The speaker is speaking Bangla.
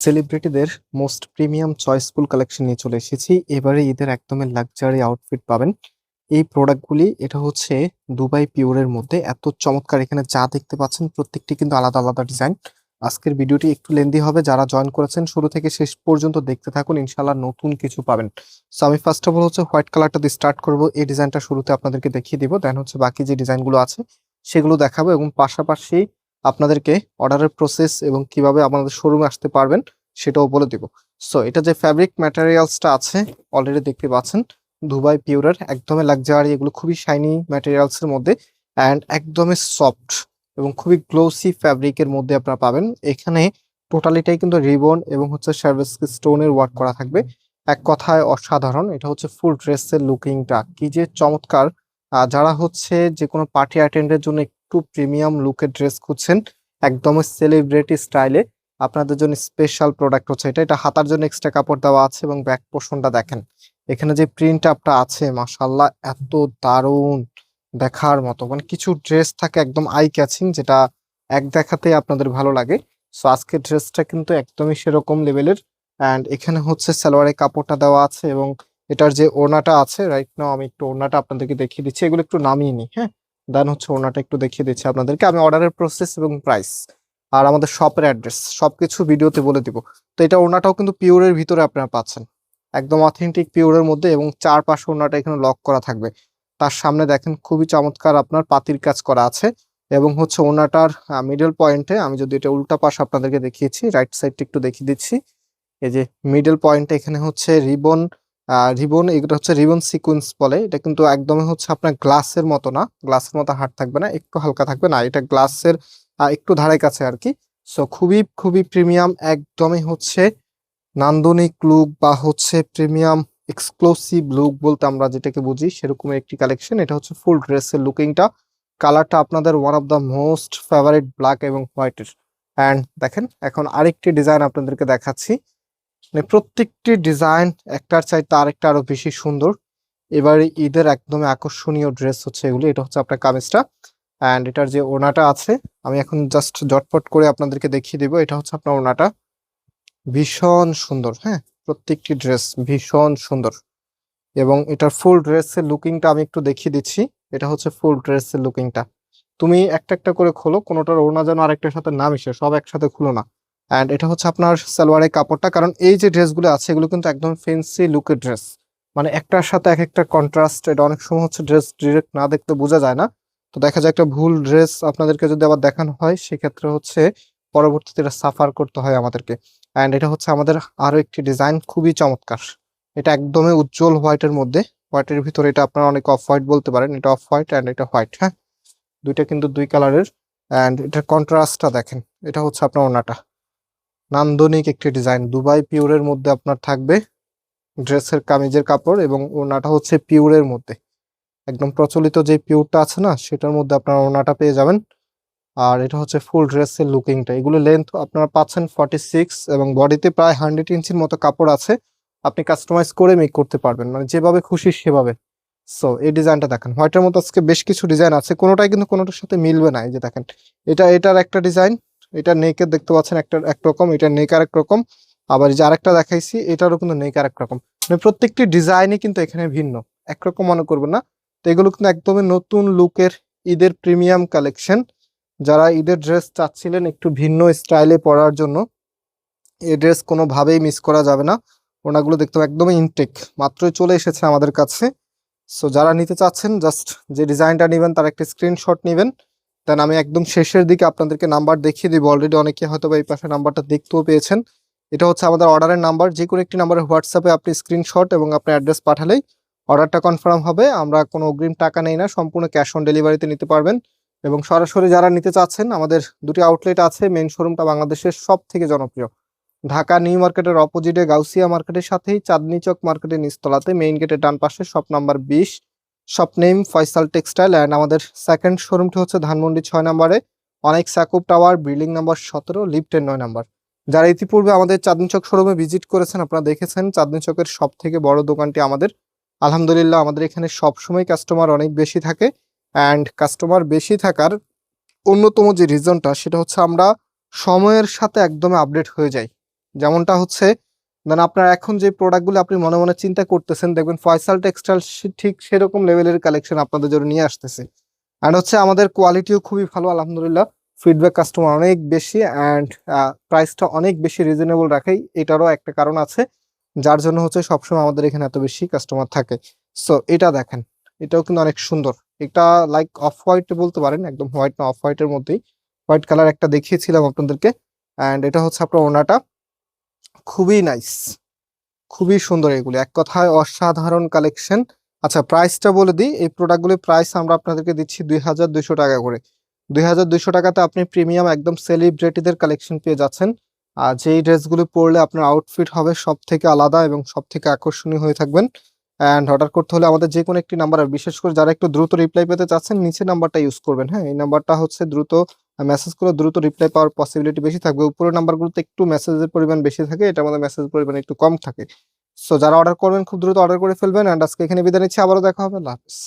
সেলিব্রিটিদের মোস্ট প্রিমিয়াম চয়েসফুল কালেকশন নিয়ে চলে এসেছি। এবারে ঈদের একদমই লাক্সারি আউটফিট পাবেন এই প্রোডাক্টগুলি। এটা হচ্ছে দুবাই পিওরের মধ্যে এত চমৎকার। এখানে যা দেখতে পাচ্ছেন প্রত্যেকটি কিন্তু আলাদা আলাদা ডিজাইন। আজকের ভিডিওটি একটু লেন্দি হবে, যারা জয়েন করেছেন শুরু থেকে শেষ পর্যন্ত দেখতে থাকুন, ইনশাল্লাহ নতুন কিছু পাবেন। সো আমি ফার্স্ট অফ অল হচ্ছে হোয়াইট কালারটা দিয়ে স্টার্ট করব। এই ডিজাইনটা শুরুতে আপনাদেরকে দেখিয়ে দিব, দেন হচ্ছে বাকি যে ডিজাইনগুলো আছে সেগুলো দেখাবো, এবং পাশাপাশি আপনাদেরকে অর্ডারের প্রসেস এবং কিভাবে আমাদের শোরুমে আসতে পারবেন সেটাও বলে দিব। সো এটা যে ফ্যাব্রিক ম্যাটেরিয়ালসটা আছে অলরেডি দেখতে পাচ্ছেন দুবাই পিওরের, একদমই লাক্সারি। এগুলো খুবই শাইনি ম্যাটেরিয়ালস এর মধ্যে অ্যান্ড একদমই সফট এবং খুবই গ্লোসি ফ্যাব্রিকের মধ্যে আপনারা পাবেন। এখানে টোটালিটাই কিন্তু রিবন এবং হচ্ছে সার্ভিসকি স্টোনের ওয়ার্ক করা থাকবে। এক কথায় অসাধারণ। এটা হচ্ছে ফুল ড্রেসের লুকিংটা কি যে চমৎকার। যারা হচ্ছে যে কোনো পার্টি অ্যাটেন্ডের জন্য একটু প্রিমিয়াম লুকের ড্রেস খুঁজছেন একদমই সেলিব্রিটি স্টাইলে, আপনাদের জন্য স্পেশাল প্রোডাক্ট হচ্ছে এটা। এটা হাতার জন্য এক্সট্রা কাপড় দেওয়া আছে এবং ব্যাক পোর্শনটা দেখেন, এখানে যে প্রিন্ট আপটা আছে মাশাআল্লাহ এত দারুণ, দেখার মতো। মানে কিছু ড্রেস থাকে একদম আই ক্যাচিং, যেটা এক দেখাতেই আপনাদের ভালো লাগে। সো আজকের ড্রেসটা কিন্তু একদমই সেরকম লেভেলের। অ্যান্ড এখানে হচ্ছে সালোয়ারের কাপড়টা দেওয়া আছে এবং এটার যে ওড়নাটা আছে, রাইট নাও আমি একটু ওড়নাটা আপনাদেরকে দেখিয়ে দিচ্ছি। এগুলো একটু নামিয়ে নিই, হ্যাঁ। দেন হচ্ছে ওড়নাটা একটু দেখিয়ে দিচ্ছি আপনাদেরকে। আমি অর্ডারের প্রসেস এবং প্রাইস আর আমাদের শপের অ্যাড্রেস সবকিছু ভিডিওতে বলে দিব। তো এটা ওড়নাটাও কিন্তু পিওরের ভিতরে আপনারা পাচ্ছেন, একদম অথেন্টিক পিওরের মধ্যে, এবং চারপাশে ওড়নাটা এখানে লক করা থাকবে। তার সামনে দেখেন খুবই চমৎকার আপনার পাতির কাজ করা আছে, এবং হচ্ছে ওড়নাটার মিডল পয়েন্টে আমি যদি এটা উল্টা পাশ আপনাদেরকে দেখিয়েছি, রাইট সাইডটা একটু দেখিয়ে দিচ্ছি। এই যে মিডল পয়েন্টে এখানে হচ্ছে রিবন, রিবন এগুলো হচ্ছে রিবন সিকোয়েন্স বলে। এটা কিন্তু একদমই হচ্ছে আপনার গ্লাসের মতো না, গ্লাসের মতো হার্ড থাকবে না, একটু হালকা থাকবে না, এটা গ্লাসের একটু ধারে কাছে আর কি। সো খুবই খুবই প্রিমিয়াম, একদমই হচ্ছে নান্দনিক লুক বা হচ্ছে প্রিমিয়াম এক্সক্লুসিভ লুক বলতে আমরা যেটাকে বুঝি সেরকম একটি কালেকশন। এটা হচ্ছে ফুল ড্রেসের লুকিংটা। কালারটা আপনাদের one of the most favourite, black এবং হোয়াইটের। অ্যান্ড দেখেন এখন আরেকটি ডিজাইন আপনাদেরকে দেখাচ্ছি। মানে প্রত্যেকটি ডিজাইন একটার চাইতে আরেকটা আরো বেশি সুন্দর। এবারে ঈদের একদমই আকর্ষণীয় ড্রেস হচ্ছে এগুলি। এটা হচ্ছে আপনার কামিজটা, অ্যান্ড এটার যে ওড়নাটা আছে আমি এখন জাস্ট জটপট করে আপনাদেরকে দেখিয়ে দিব। এটা হচ্ছে আপনার ওড়নাটা, ভীষণ সুন্দর, হ্যাঁ। প্রত্যেকটি ড্রেস ভীষণ সুন্দর, এবং এটার ফুল ড্রেসের লুকিংটা আমি একটু দেখিয়ে দিচ্ছি। এটা হচ্ছে ফুল ড্রেসের লুকিংটা। তুমি একটা একটা করে খোলো, কোনোটার ওড়না যেন আরেকটার সাথে না মিশে, সব একসাথে খুলো না। অ্যান্ড এটা হচ্ছে আপনার সালোয়ারের কাপড়টা, কারণ এই যে ড্রেসগুলো আছে এগুলো কিন্তু একদম ফেন্সি লুকের ড্রেস, মানে একটার সাথে এক একটা কন্ট্রাস্ট। এটা অনেক সময় হচ্ছে ড্রেস ডিরেক্ট না দেখতে বোঝা যায় না, তো দেখা যায় একটা ভুল ড্রেস আপনাদেরকে যদি আবার দেখানো হয় সেক্ষেত্রে হচ্ছে পরবর্তীতে এটা সাফার করতে হয় আমাদেরকে। অ্যান্ড এটা হচ্ছে আমাদের আরো একটি ডিজাইন, খুবই চমৎকার। এটা একদমই উজ্জ্বল হোয়াইটের মধ্যে, হোয়াইটের ভিতরে এটা আপনারা অনেক অফ হোয়াইট বলতে পারেন। এটা অফ হোয়াইট অ্যান্ড এটা হোয়াইট, হ্যাঁ। দুইটা কিন্তু দুই কালারের। অ্যান্ড এটার কন্ট্রাস্টটা দেখেন। এটা হচ্ছে আপনার ওড়নাটা, নান্দনিক একটি ডিজাইন দুবাই পিওরের মধ্যে আপনার থাকবে। ড্রেসের কামিজের কাপড় এবং ওড়নাটা হচ্ছে পিওরের মধ্যে, একদম প্রচলিত যে পিওরটা আছে না সেটার মধ্যে আপনার ওড়নাটা পেয়ে যাবেন। আর এটা হচ্ছে ফুল ড্রেসের লুকিংটা। এগুলো লেন্থ আপনারা পাচ্ছেন 46 এবং বডিতে প্রায় 100 ইঞ্চির মতো কাপড় আছে। আপনি কাস্টমাইজ করে মেক করতে পারবেন, মানে যেভাবে খুশি সেভাবে। সো এই ডিজাইনটা দেখেন, হোয়াইটের মতো আজকে বেশ কিছু ডিজাইন আছে, কোনোটাই কিন্তু কোনোটার সাথে মিলবে না। এই যে দেখেন, এটার একটা ডিজাইন, এটা নেকের দেখতে পাচ্ছেন একটা একরকম, এটা নেক আরেক রকম। আবার এই যে আরেকটা দেখাইছি এটারও কিন্তু নেক আরেক রকম, মানে প্রত্যেকটি ডিজাইনই কিন্তু এখানে ভিন্ন, একরকম মনে করবেন না। তো এগুলো কিন্তু একদমই নতুন লুকের ঈদের প্রিমিয়াম কালেকশন। যারা ঈদের ড্রেস চাচ্ছিলেন একটু ভিন্ন স্টাইলে পরার জন্য, এই ড্রেস কোনোভাবেই মিস করা যাবে না। ওনাগুলো দেখতে একদমই ইনটেক, মাত্রই চলে এসেছে আমাদের কাছে। সো যারা নিতে চাচ্ছেন জাস্ট যে ডিজাইনটা নেবেন তার একটা স্ক্রিনশট নেবেন, দেন আমি একদম শেষের দিকে আপনাদেরকে নাম্বার দেখিয়ে দিব। অলরেডি অনেকে হয়তো বা এই পাশে নাম্বারটা দেখতেও পেয়েছেন। এটা হচ্ছে আমাদের অর্ডারের নাম্বার, যে কোনো একটি নাম্বারে হোয়াটসঅ্যাপে আপনি স্ক্রিনশট এবং আপনার অ্যাড্রেস পাঠালেই অর্ডারটা কনফার্ম হবে। আমরা কোনো অগ্রিম টাকা নেই না, সম্পূর্ণ ক্যাশ অন ডেলিভারিতে নিতে পারবেন। এবং সরাসরি যারা নিতে চাচ্ছেন, আমাদের দুটি আউটলেট আছে। মেইন শোরুমটা বাংলাদেশের সব থেকে জনপ্রিয় ঢাকা নিউ মার্কেটের অপোজিটে গাউসিয়া মার্কেটের সাথেই চাঁদনী চক মার্কেটের নিচতলাতে মেইন গেটের ডান পাশে shop number 20, shop name Faisal textile. And আমাদের সেকেন্ড শোরুমটি হচ্ছে ধানমন্ডি 6 নম্বরে অনেক সাকুব টাওয়ার, বিল্ডিং নাম্বার 17, লিফটের 9 নম্বর। যারা ইতিপূর্বে আমাদের চাঁদনী চক শোরুমে ভিজিট করেছেন আপনারা দেখেছেন চাঁদনী চকের সব থেকে বড় দোকানটি আমাদের। আলহামদুলিল্লাহ আমাদের এখানে সবসময় কাস্টমার অনেক বেশি থাকে। অ্যান্ড কাস্টমার বেশি থাকার অন্যতম যে রিজনটা সেটা হচ্ছে আমরা সময়ের সাথে একদম আপডেট হয়ে যাই। যেমনটা হচ্ছে মানে আপনার এখন যে প্রোডাক্টগুলো আপনি মনে মনে চিন্তা করতেছেন, দেখবেন ফয়সাল টেক্সটাইল ঠিক সেরকম লেভেলের কালেকশন আপনাদের জন্য নিয়ে আসতেছে। অ্যান্ড হচ্ছে আমাদের কোয়ালিটিও খুবই ভালো আলহামদুলিল্লাহ। ফিডব্যাক কাস্টমার অনেক বেশি, অ্যান্ড প্রাইসটা অনেক বেশি রিজনেবল রাখাই এটারও একটা কারণ আছে, যার জন্য হচ্ছে সবসময় আমাদের এখানে এত বেশি কাস্টমার থাকে। সো এটা দেখেন, এটাও কিন্তু অনেক সুন্দর। এটা লাইক অফ হোয়াইট বলতে পারেন, একদম হোয়াইট না, অফ হোয়াইটের মধ্যেই। হোয়াইট কালার একটা দেখিয়েছিলাম আপনাদেরকে, অ্যান্ড এটা হচ্ছে আপনার ওনাটা। খুবই নাইস, খুবই সুন্দর, এগুলো এক কথায় অসাধারণ কালেকশন। আচ্ছা প্রাইসটা বলে দিই, এই প্রোডাক্টগুলির প্রাইস আমরা আপনাদেরকে দিচ্ছি 2200 টাকা করে। 2200 টাকাতে আপনি প্রিমিয়াম একদম সেলিব্রিটিদের কালেকশন পেয়ে যাচ্ছেন। আর যেই ড্রেসগুলো পরলে আপনার আউটফিট হবে সব থেকে আলাদা এবং সব থেকে আকর্ষণীয় হয়ে থাকবেন। অ্যান্ড অর্ডার করতে হলে আমাদের যে কোনো একটি নাম্বার, আর বিশেষ করে যারা একটু দ্রুত রিপ্লাই পেতে চাচ্ছেন, নিচে নাম্বারটা ইউজ করবেন। হ্যাঁ, এই নাম্বারটা হচ্ছে দ্রুত মেসেজ করে দ্রুত রিপ্লাই পাওয়ার পসিবিলিটি বেশি থাকবে। উপরের নাম্বারগুলোতে একটু মেসেজের পরিমাণ বেশি থাকে, এটার মধ্যে মেসেজের পরিমাণ একটু কম থাকে। সো যারা অর্ডার করবেন খুব দ্রুত অর্ডার করে ফেলবেন। অ্যান্ড আজকে এখানে বিদায় নিচ্ছি, আবারও দেখা হবে, আল্লাহ হাফেজ।